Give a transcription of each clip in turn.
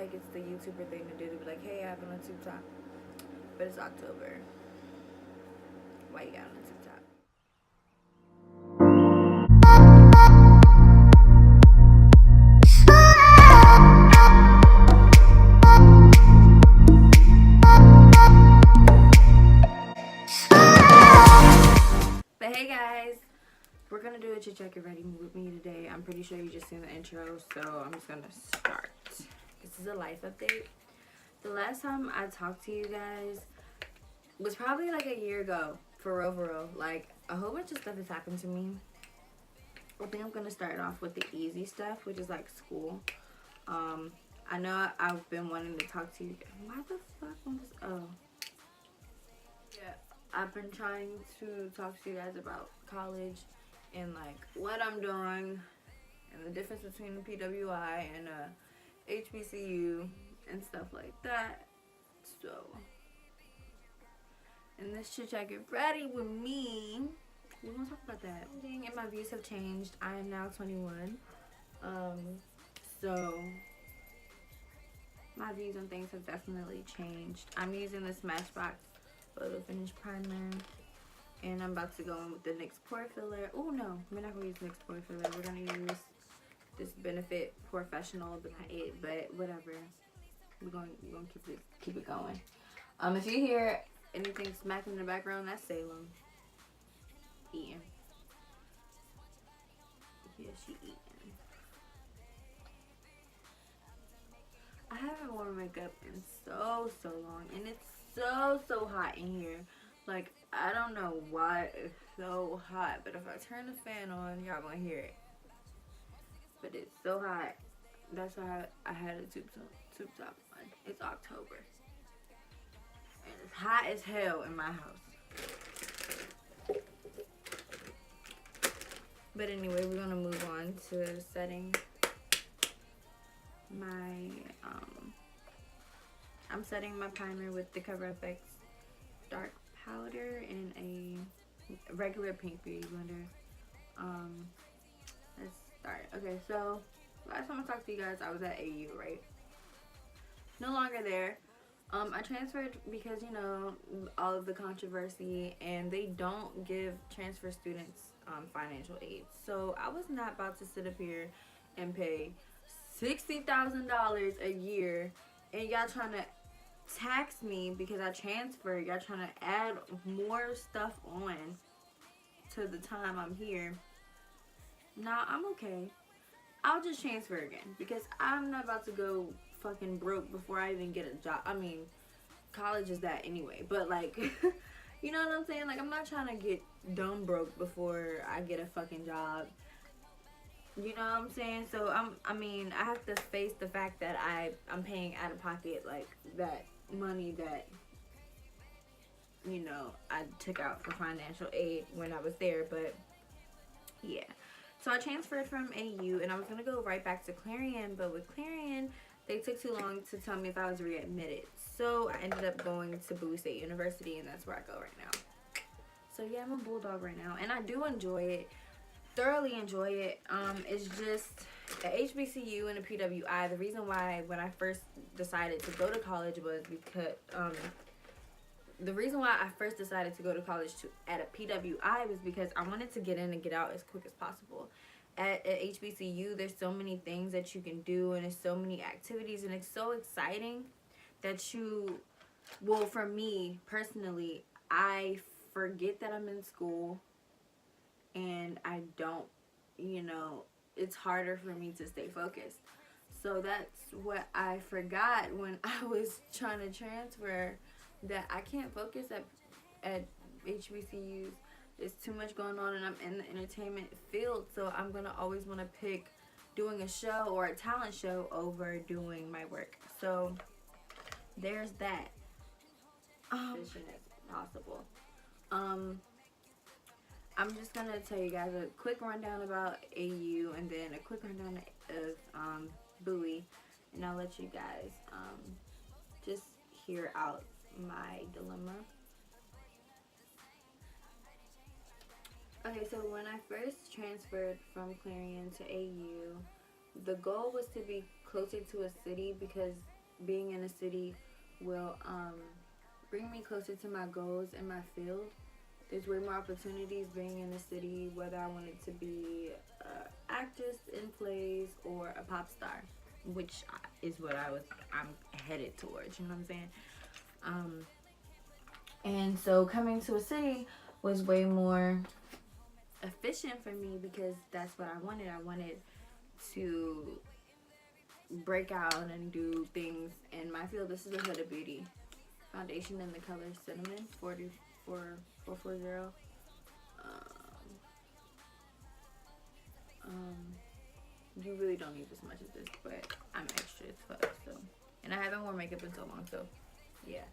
like it's the YouTuber thing to do to be like, hey, I have on a tube top. But it's October. Why you got on a tube top? But hey guys, we're gonna do a chit chat get ready with me today. I'm pretty sure you just seen the intro, so I'm just gonna start. This is a life update. The last time I talked to you guys was probably like a year ago, for real. Like, a whole bunch of stuff has happened to me. I think I'm gonna start off with the easy stuff, which is like school. I know I've been wanting to talk to you. Why the fuck was this? Oh. Yeah, I've been trying to talk to you guys about college and like what I'm doing and the difference between the PWI and HBCU and stuff like that. So, in this chit chat, get ready with me. We're gonna talk about that. And my views have changed. I am now 21. So my views on things have definitely changed. I'm using the Smashbox Photo Finish Primer, and I'm about to go in with the NYX Pore Filler. Oh no, we're not gonna use NYX Pore Filler. We're gonna use this Benefit Professional, but whatever. We're gonna keep it going. If you hear anything smacking in the background, that's Salem eating. Yeah, she eating. I haven't worn makeup in so long, and it's so hot in here. Like, I don't know why it's so hot, but if I turn the fan on, y'all gonna hear it. But it's so hot. That's why I had a tube top on. It's October, and it's hot as hell in my house. But anyway, we're gonna move on to setting my I'm setting my primer with the CoverFX dark powder in a regular pink beauty blender. Let's start. Okay, so last time I talked to you guys, I was at AU, right? No longer there. I transferred because, you know, all of the controversy, and they don't give transfer students financial aid. So I was not about to sit up here and pay $60,000 a year, and y'all trying to tax me because I transferred. Y'all trying to add more stuff on to the time I'm here. Nah, I'm okay. I'll just transfer again because I'm not about to go fucking broke before I even get a job. I mean, college is that anyway, but like, you know what I'm saying? Like, I'm not trying to get dumb broke before I get a fucking job. You know what I'm saying? So I have to face the fact that I'm paying out of pocket, like, that money that, you know, I took out for financial aid when I was there. But yeah, so I transferred from AU, and I was gonna go right back to Clarion, but with Clarion, they took too long to tell me if I was readmitted. So I ended up going to Bowie State University, and that's where I go right now. So yeah, I'm a bulldog right now, and I do enjoy it. Thoroughly enjoy it. It's just the HBCU and the PWI. The reason why when I first decided to go to college was because at a PWI was because I wanted to get in and get out as quick as possible. At HBCU, there's so many things that you can do, and there's so many activities, and it's so exciting that for me personally, I forget that I'm in school, and I don't, you know, it's harder for me to stay focused. So that's what I forgot when I was trying to transfer, that I can't focus at HBCUs. There's too much going on, and I'm in the entertainment field, so I'm going to always want to pick doing a show or a talent show over doing my work. So there's that. As possible. I'm just going to tell you guys a quick rundown about AU, and then a quick rundown of Bowie, and I'll let you guys just hear out my dilemma. Okay, so when I first transferred from Clarion to AU, the goal was to be closer to a city because being in a city will bring me closer to my goals in my field. There's way more opportunities being in a city, whether I wanted to be an actress in plays or a pop star, which is what I'm headed towards, you know what I'm saying? And so coming to a city was way more efficient for me because that's what I wanted. I wanted to break out and do things in my field. This is a Huda Beauty foundation in the color Cinnamon 44440. You really don't need this much of this, but I'm extra as fuck, so. And I haven't worn makeup in so long, so yeah.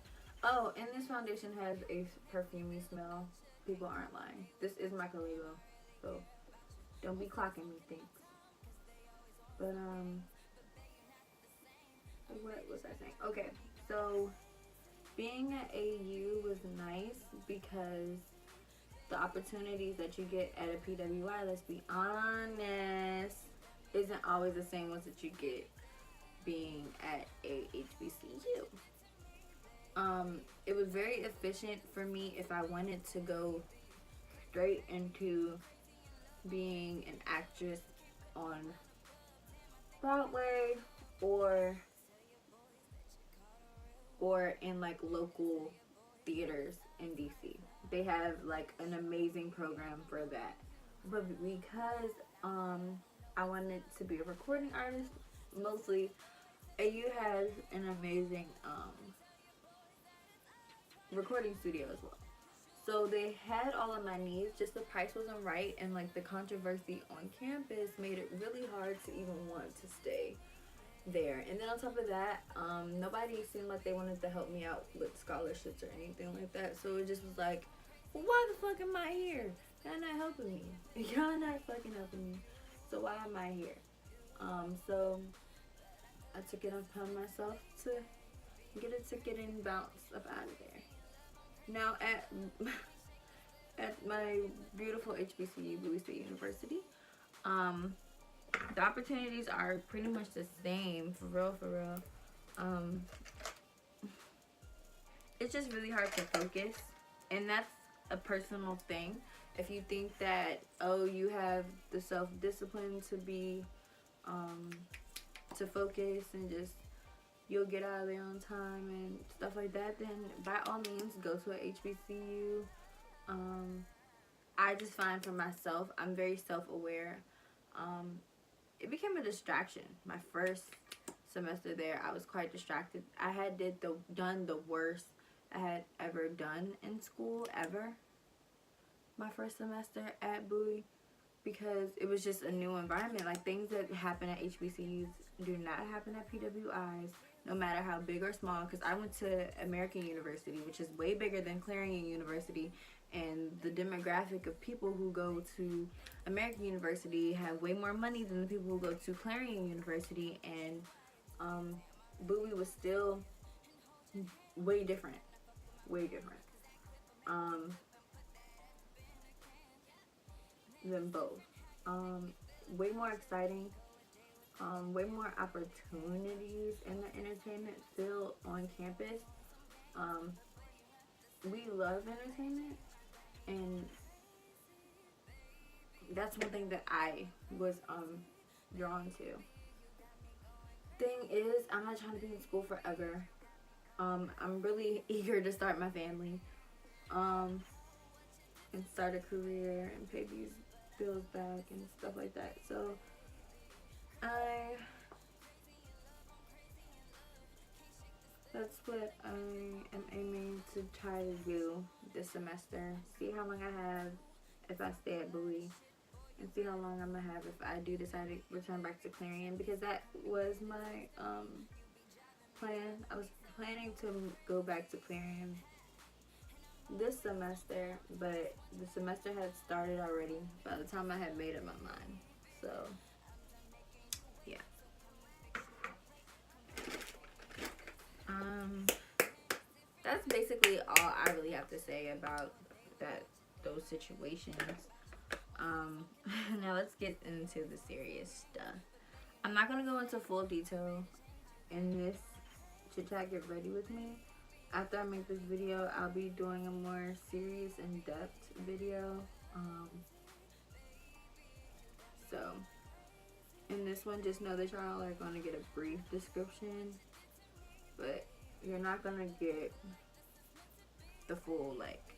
Oh, and this foundation has a perfumey smell. People aren't lying. This is my Caligo, so don't be clocking me, thanks. But what was I saying? Okay, so being at AU was nice because the opportunities that you get at a PWI, let's be honest, isn't always the same ones that you get being at a HBCU. It was very efficient for me if I wanted to go straight into being an actress on Broadway or in like local theaters in DC. They have like an amazing program for that. But because I wanted to be a recording artist, mostly AU has an amazing recording studio as well. So they had all of my needs, just the price wasn't right, and like the controversy on campus made it really hard to even want to stay there. And then on top of that, nobody seemed like they wanted to help me out with scholarships or anything like that. So it just was like, well, why the fuck am I here? Y'all not helping me. Y'all not fucking helping me. So why am I here? So I took it upon myself to get a ticket and bounce up out of there. Now at my beautiful HBCU, Bowie State University, the opportunities are pretty much the same, for real. It's just really hard to focus, and that's a personal thing. If you think that, oh, you have the self-discipline to be, to focus and just, you'll get out of there on time and stuff like that, then by all means, go to a HBCU. I just find for myself, I'm very self-aware. It became a distraction. My first semester there, I was quite distracted. I had done the worst I had ever done in school, ever. My first semester at Bowie, because it was just a new environment. Like, things that happen at HBCUs do not happen at PWIs, no matter how big or small, because I went to American University, which is way bigger than Clarion University, and the demographic of people who go to American University have way more money than the people who go to Clarion University, and Bowie was still way different. Than both. Way more exciting. Way more opportunities in the entertainment field on campus. We love entertainment, and that's one thing that I was drawn to. Thing is, I'm not trying to be in school forever. I'm really eager to start my family, and start a career and pay these bills back and stuff like that. So that's what I am aiming to try to do this semester. See how long I have if I stay at Bowie, and see how long I'm gonna have if I do decide to return back to Clarion, because that was my plan. I was planning to go back to Clarion this semester, but the semester had started already by the time I had made up my mind. So yeah. That's basically all I really have to say about those situations. Now let's get into the serious stuff. I'm not gonna go into full detail in this Chit Chat Get Ready With Me. After I make this video, I'll be doing a more serious, in-depth video. So, in this one, just know that y'all are gonna get a brief description, but you're not gonna get the full, like,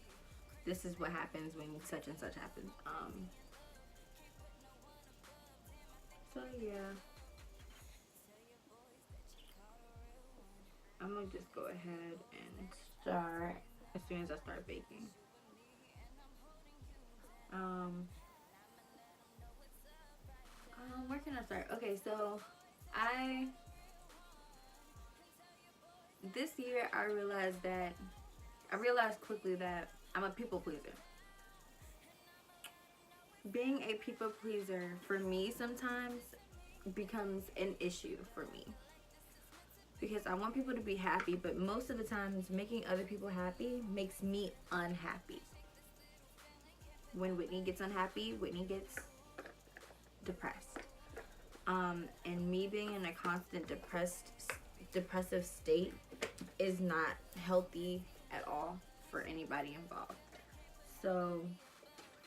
this is what happens when such and such happens. So yeah, I'm gonna just go ahead and start as soon as I start baking. Where can I start? Okay, so this year I realized quickly that I'm a people pleaser. Being a people pleaser for me sometimes becomes an issue for me, because I want people to be happy, but most of the times making other people happy makes me unhappy. When Whitney gets unhappy, Whitney gets depressed. And me being in a constant depressive state is not healthy at all for anybody involved. So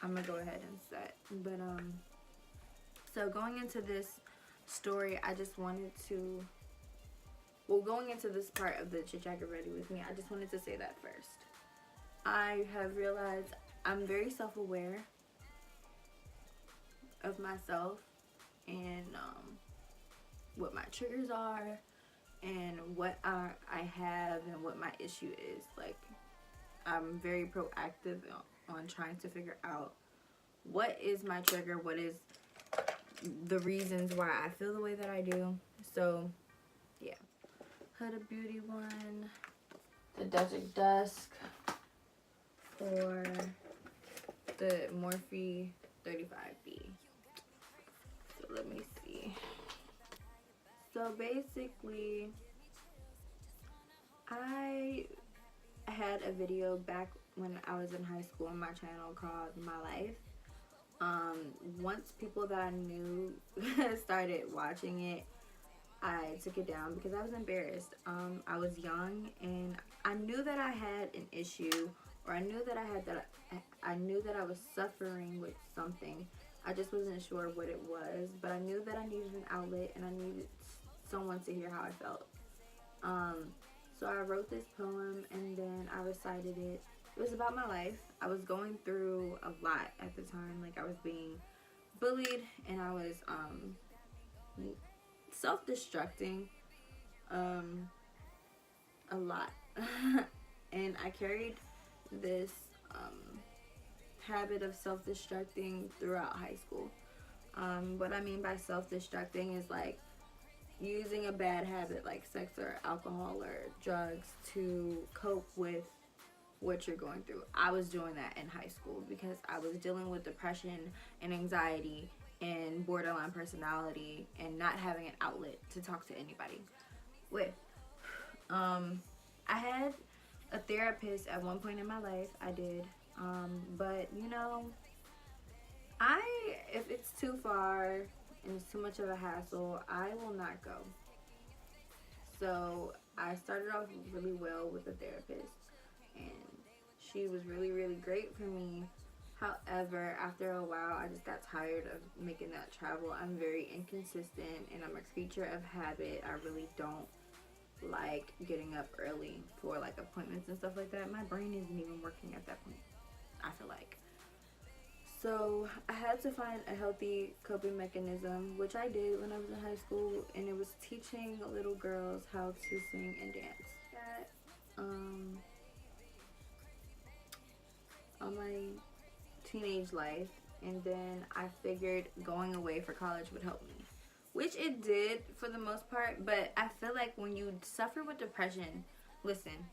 I'm gonna go ahead and set. But so going into this story, I just wanted to, going into this part of the Chit Chat Get Ready With Me, I just wanted to say that first. I have realized I'm very self-aware of myself and what my triggers are and what I have and what my issue is. Like, I'm very proactive on trying to figure out what is my trigger, what is the reasons why I feel the way that I do. So yeah, Huda Beauty one, the Desert Dusk, or the Morphe 35B. So let me see. So basically, I had a video back when I was in high school on my channel called My Life. Once people that I knew started watching it, I took it down because I was embarrassed. I was young and I knew that I had an issue, or I knew that I was suffering with something. I just wasn't sure what it was, but I knew that I needed an outlet and I needed someone to hear how I felt. So I wrote this poem and then I recited it. It was about my life. I was going through a lot at the time. Like, I was being bullied and I was self-destructing a lot. And I carried this habit of self-destructing throughout high school. What I mean by self-destructing is like using a bad habit like sex or alcohol or drugs to cope with what you're going through. I was doing that in high school because I was dealing with depression and anxiety and borderline personality and not having an outlet to talk to anybody with. I had a therapist at one point in my life. I did. But you know, if it's too far and it's too much of a hassle, I will not go. So I started off really well with a therapist and she was really, really great for me. However, after a while, I just got tired of making that travel. I'm very inconsistent and I'm a creature of habit. I really don't like getting up early for like appointments and stuff like that. My brain isn't even working at that point, I feel like. So I had to find a healthy coping mechanism, which I did when I was in high school, and it was teaching little girls how to sing and dance. That on my teenage life, and then I figured going away for college would help me, which it did for the most part. But I feel like when you suffer with depression, listen,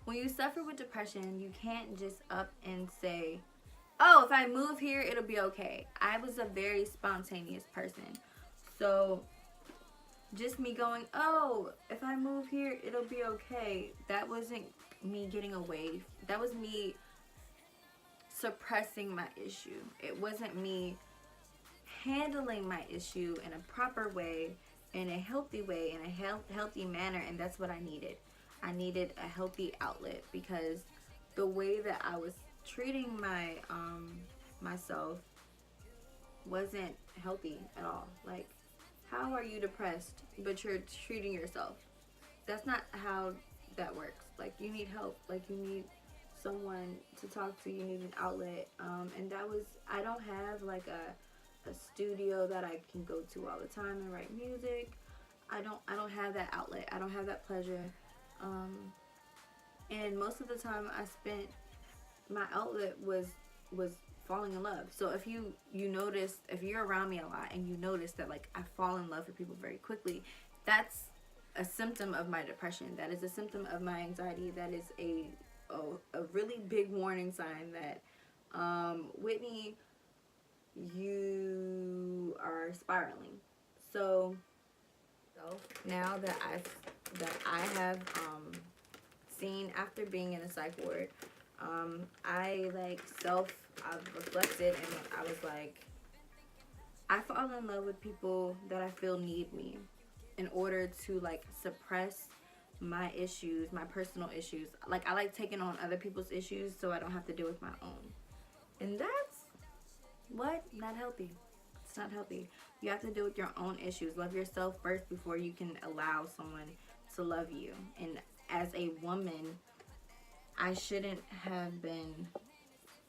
when you suffer with depression, you can't just up and say, oh, if I move here, it'll be okay. I was a very spontaneous person. So just me going, oh, if I move here, it'll be okay. That wasn't me getting away. That was me suppressing my issue. It wasn't me handling my issue in a proper way, in a healthy way, in a healthy manner, and that's what I needed. I needed a healthy outlet because the way that I was treating myself wasn't healthy at all. Like, how are you depressed but you're treating yourself? That's not how that works. Like, you need help. Like, you need someone to talk to. You need an outlet. And that was, I don't have like a studio that I can go to all the time and write music. I don't have that outlet. I don't have that pleasure. And most of the time I spent, my outlet was falling in love. So if you notice, if you're around me a lot and you notice that like I fall in love with people very quickly, that's a symptom of my depression. That is a symptom of my anxiety. That is a really big warning sign that Whitney, you are spiraling. So now that I have seen, after being in a psych ward, I've reflected, and I was like, I fall in love with people that I feel need me in order to like suppress my issues, my personal issues. Like, I like taking on other people's issues so I don't have to deal with my own. And that's not healthy. It's not healthy. You have to deal with your own issues. Love yourself first before you can allow someone to love you. And as a woman, I shouldn't have been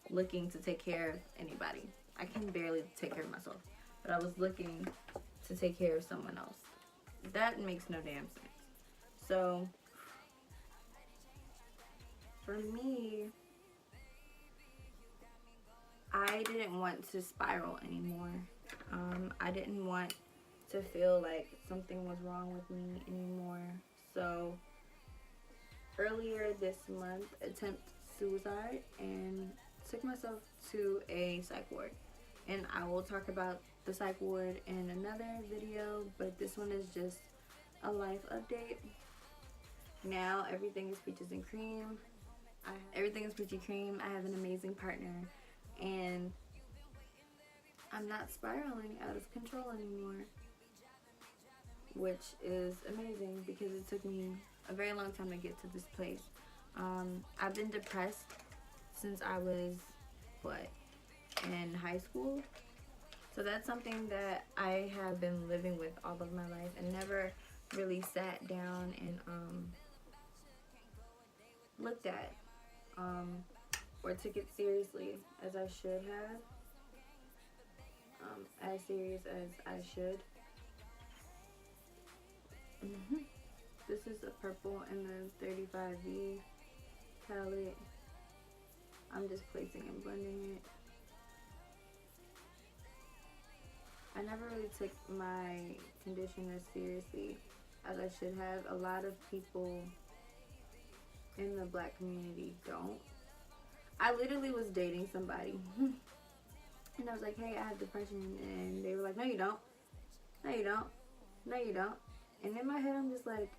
looking to take care of anybody. I can barely take care of myself, but I was looking to take care of someone else. That makes no damn sense. So for me, I didn't want to spiral anymore. I didn't want to feel like something was wrong with me anymore. So earlier this month, attempted suicide and took myself to a psych ward. And I will talk about the psych ward in another video, but this one is just a life update. Now everything is peaches and cream. Everything is peachy cream. I have an amazing partner, and I'm not spiraling out of control anymore, which is amazing because it took me a very long time to get to this place. I've been depressed since I was, in high school. So that's something that I have been living with all of my life and never really sat down and looked at or took it seriously as I should have. As serious as I should. This is a purple in the 35V palette. I'm just placing and blending it. I never really took my condition as seriously as I should have. A lot of people in the black community don't. I literally was dating somebody and I was like, hey, I have depression, and they were like, no you don't, no you don't, no you don't. And in my head I'm just like,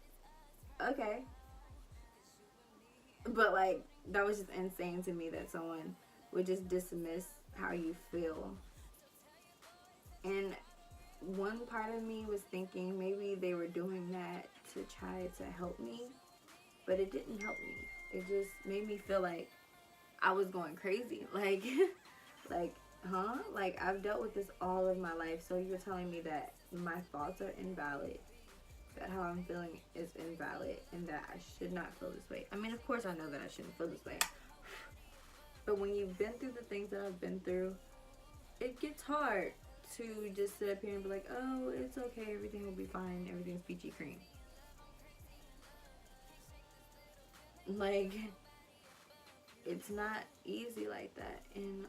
okay. But like, that was just insane to me that someone would just dismiss how you feel. And one part of me was thinking maybe they were doing that to try to help me, but it didn't help me. It just made me feel like I was going crazy. Like, huh? Like, I've dealt with this all of my life, so you're telling me that my thoughts are invalid, that how I'm feeling is invalid, and that I should not feel this way. I mean, of course I know that I shouldn't feel this way, but when you've been through the things that I've been through, it gets hard to just sit up here and be like, oh, it's okay, everything will be fine, everything's peachy cream. Like, it's not easy like that. And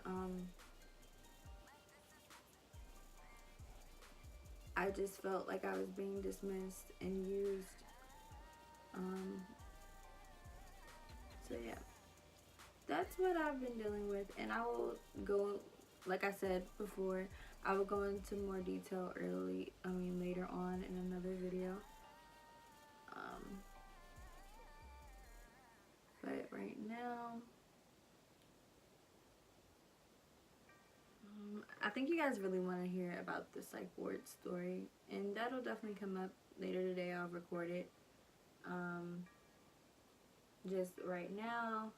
I just felt like I was being dismissed and used. So yeah, that's what I've been dealing with, and I will go, like I said before, I will go into more detail later on in another video. But right now, I think you guys really want to hear about the psych ward story, and that'll definitely come up later today. I'll record it. Just right now,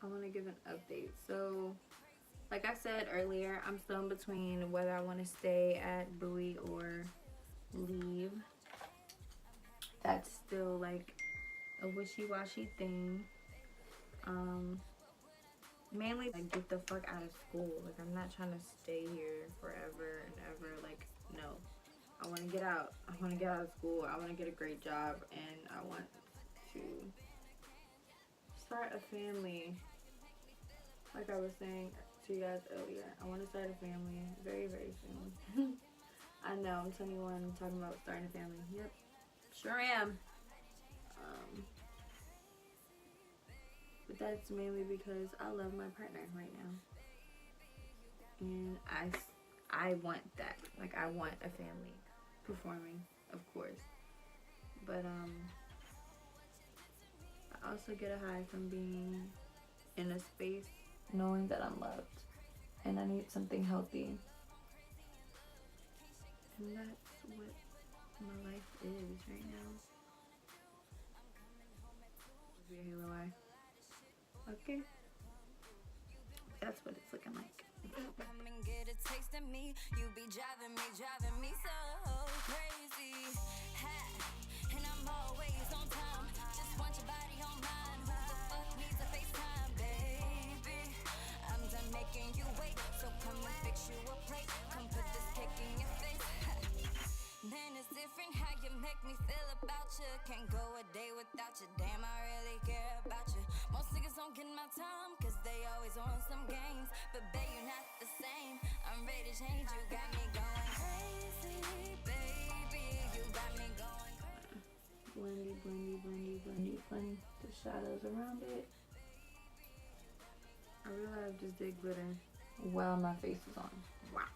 I want to give an update. So, like I said earlier, I'm still in between whether I want to stay at Bowie or leave. That's still like a wishy-washy thing. Mainly like get the fuck out of school. Like I'm not trying to stay here forever and ever. Like no, I want to get out. I want to get out of school. I want to get a great job, and I want to start a family. Like I was saying to you guys earlier, I want to start a family very, very soon. I know, I'm 21, talking about starting a family. Yep, sure am. But that's mainly because I love my partner right now, and I want that. Like I want a family, performing, of course. But I also get a high from being in a space knowing that I'm loved, and I need something healthy. And that's what my life is right now. Be a halo eye. Okay. That's what it's looking like. Come and get a taste of me. You be driving me so crazy. And I'm always on time. Just want your body on mine. Who the fuck needs a FaceTime, baby? I'm done making you wait, so come and fix you a plate. Come put this cake in your face. Man, it's different how you make me feel about you. Can't go a day without you. Damn, I really care about you. Most niggas don't get my time, cause they always want some games. But babe, you're not the same. I'm ready to change. You got me going crazy, baby. You got me going crazy. Blendy, blendy, blendy, blendy, blend the shadows around it. I realize I just did glitter while my face is on. Wow.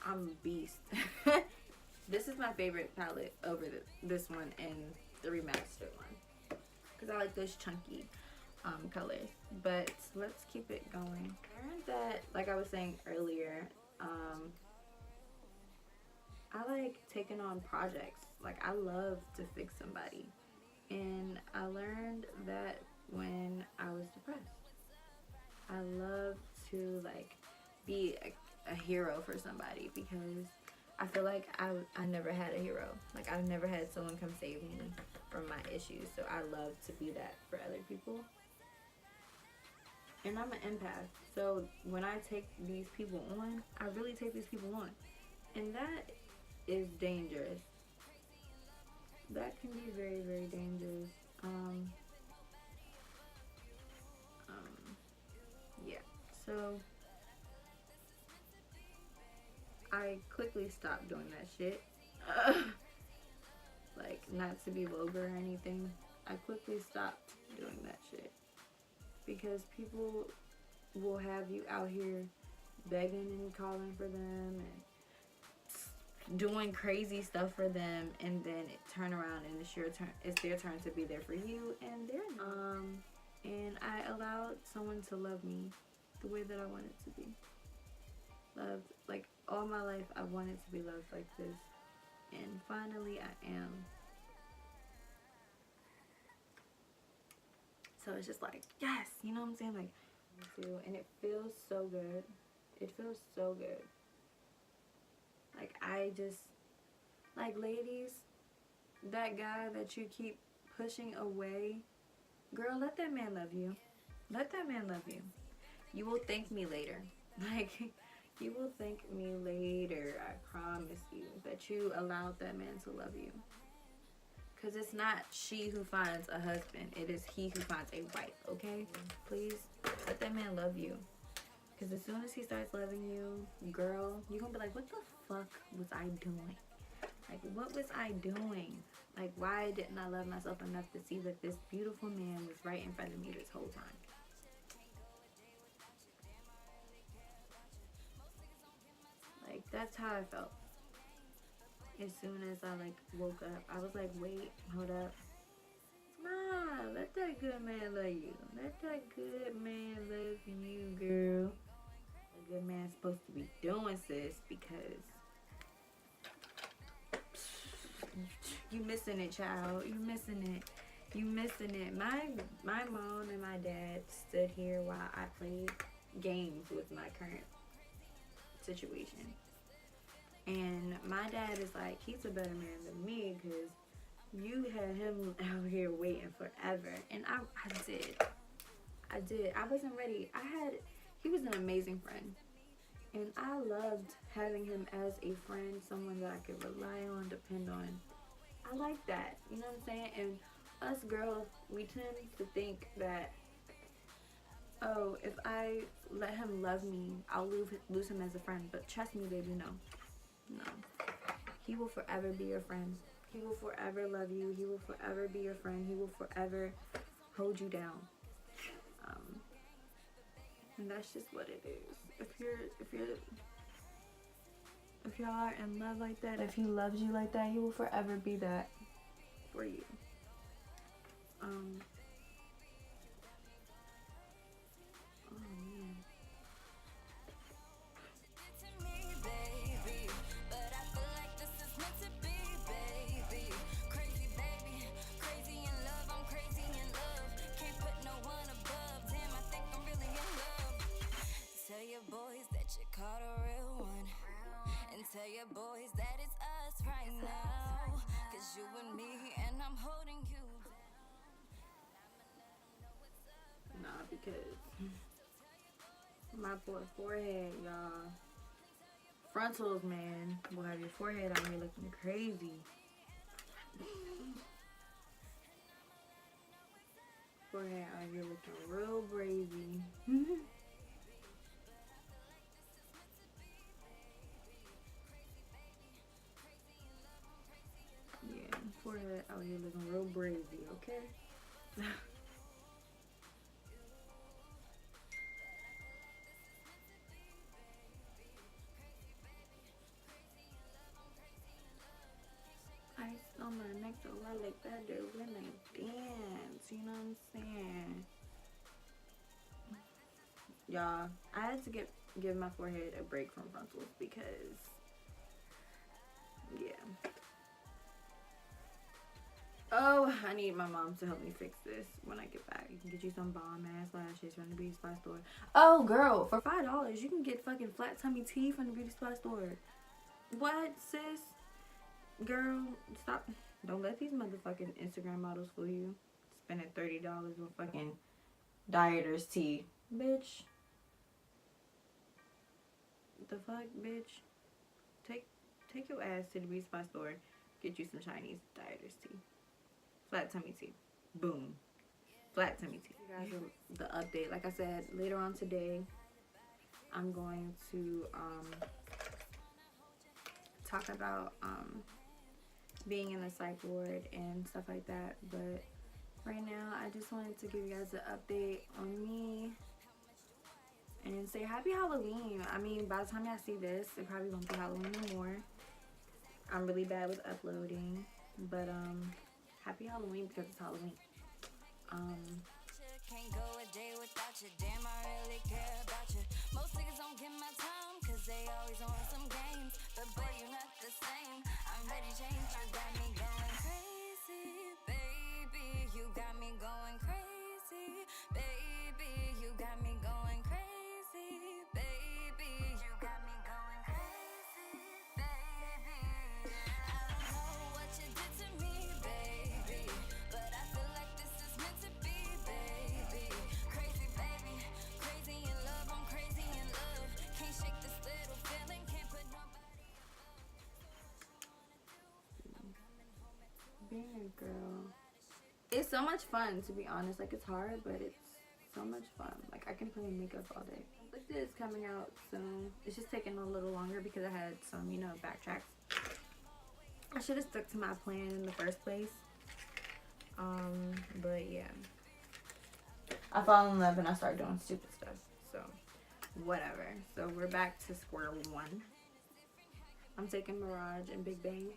I'm a beast. This is my favorite palette over this one and the remastered one, because I like those chunky colors. But let's keep it going. I learned that, like I was saying earlier, I like taking on projects. Like I love to fix somebody, and I learned that when I was depressed. I love to like be a hero for somebody, because I feel like I never had a hero. Like I've never had someone come save me from my issues. So I love to be that for other people. And I'm an empath. So when I take these people on, I really take these people on. And that is dangerous. That can be very, very dangerous. Yeah. So I quickly stopped doing that shit. Like, not to be vulgar or anything, I quickly stopped doing that shit. Because people will have you out here begging and calling for them and doing crazy stuff for them, and then it turn around and it's their turn to be there for you, and they're not. And I allowed someone to love me the way that I wanted to be loved. Like all my life I wanted to be loved like this, and finally I am. So it's just like, yes, you know what I'm saying? Like, and it feels so good. It feels so good. Like I just, like ladies, that guy that you keep pushing away, girl, let that man love you. Let that man love you. You will thank me later. Like, you will thank me later. I promise you that you allowed that man to love you. Because it's not she who finds a husband. It is he who finds a wife, okay? Please, let that man love you. Because as soon as he starts loving you, girl, you're going to be like, what the fuck was I doing? Like, what was I doing? Like, why didn't I love myself enough to see that this beautiful man was right in front of me this whole time? Like, that's how I felt. As soon as I, like, woke up, I was like, wait, hold up. Nah, let that good man love you. Let that good man love you, girl. a good man's supposed to be doing, sis, because you missing it, child. You missing it. You missing it. My mom and my dad stood here while I played games with my current situation. And my dad is like, he's a better man than me because you had him out here waiting forever. And I did. I wasn't ready. He was an amazing friend. And I loved having him as a friend, someone that I could rely on, depend on. I like that. You know what I'm saying? And us girls, we tend to think that, oh, if I let him love me, I'll lose him as a friend. But trust me, baby, no. No. He will forever be your friend. He will forever love you. He will forever be your friend. He will forever hold you down. And that's just what it is. If y'all are in love like that, if he loves you like that, he will forever be that for you. Oh man. Tell your boys that you caught a real one. And tell your boys that it's us right now. Cause you and me and I'm holding you down. Nah, because my boy forehead, y'all. Frontals, man, will have your forehead out here looking crazy. Forehead out here looking real brazy. Yeah, forehead out here looking real brazy, okay? Ice on my neck, so I like that dude when I dance, you know what I'm saying? Y'all, I had to give my forehead a break from frontals because, yeah. Oh, I need my mom to help me fix this when I get back. You can get you some bomb ass lashes from the beauty supply store. Oh, girl, for $5 you can get fucking flat tummy tea from the beauty supply store. What, sis? Girl, stop. Don't let these motherfucking Instagram models fool you. Spending $30 on fucking dieter's tea. Bitch. The fuck, bitch? Take your ass to the beauty supply store. Get you some Chinese dieter's tea. Flat tummy tea. Boom. Flat tummy tea. You guys, the update. Like I said, later on today, I'm going to talk about being in the psych ward and stuff like that. But right now, I just wanted to give you guys an update on me and say happy Halloween. I mean, by the time y'all see this, it probably won't be Halloween anymore. I'm really bad with uploading, but happy Halloween because it's Halloween. Can't go a day without you. Damn, I really care about you. Most niggas don't get my time, cause they always on some games. But boy, you're not the same. I'm ready to change. You got me going crazy, baby. You got me going crazy, baby. You got me going crazy, baby. You got me going crazy, baby. I don't know what you did to me, baby, but I feel like this is meant to be, baby. Crazy, baby, crazy in love. I'm crazy in love. Can't shake this little feeling. Can't put nobody Being a girl, it's so much fun, to be honest. Like, it's hard, but it's so much fun. Like, I can play makeup all day. Like, this is coming out soon. It's just taking a little longer because I had some, you know, backtracks. I should have stuck to my plan in the first place. But yeah, I fall in love and I start doing stupid stuff. So whatever. So we're back to square one. I'm taking Mirage and Big Bang.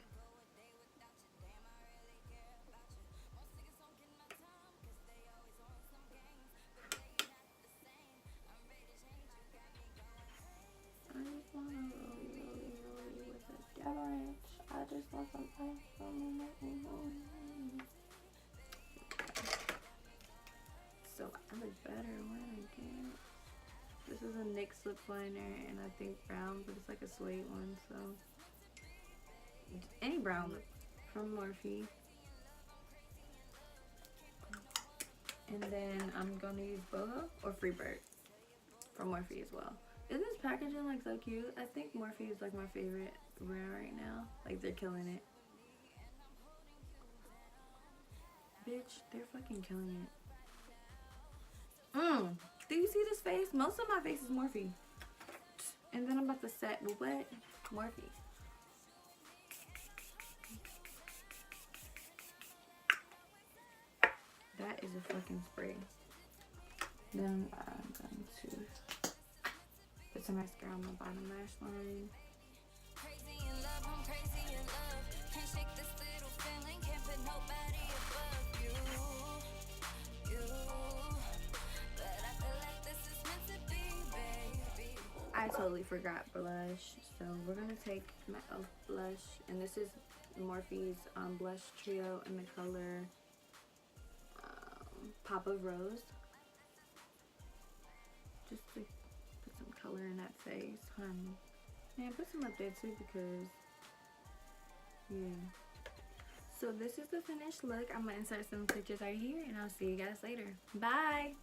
liner, and I think brown, but it's like a suede one, so any brown lip from Morphe. And then I'm gonna use Boho or Freebird from Morphe as well. Isn't this packaging like so cute? I think Morphe is like my favorite brand right now. Like they're killing it. Bitch, they're fucking killing it. Do you see this face? Most of my face is Morphe. And then I'm about to set with what? Morphe. That is a fucking spray. Then I'm going to put some mascara on my bottom lash line. Crazy in love, I'm crazy in love. Can't shake this little feeling, can't put nobody above you. But I feel like this is meant to be, baby. I totally forgot blush, so we're gonna take my e.l.f. blush, and this is Morphe's blush trio in the color Pop of Rose. Just to put some color in that face, honey. And put some up there too, because yeah. So this is the finished look. I'm gonna insert some pictures right here, and I'll see you guys later. Bye.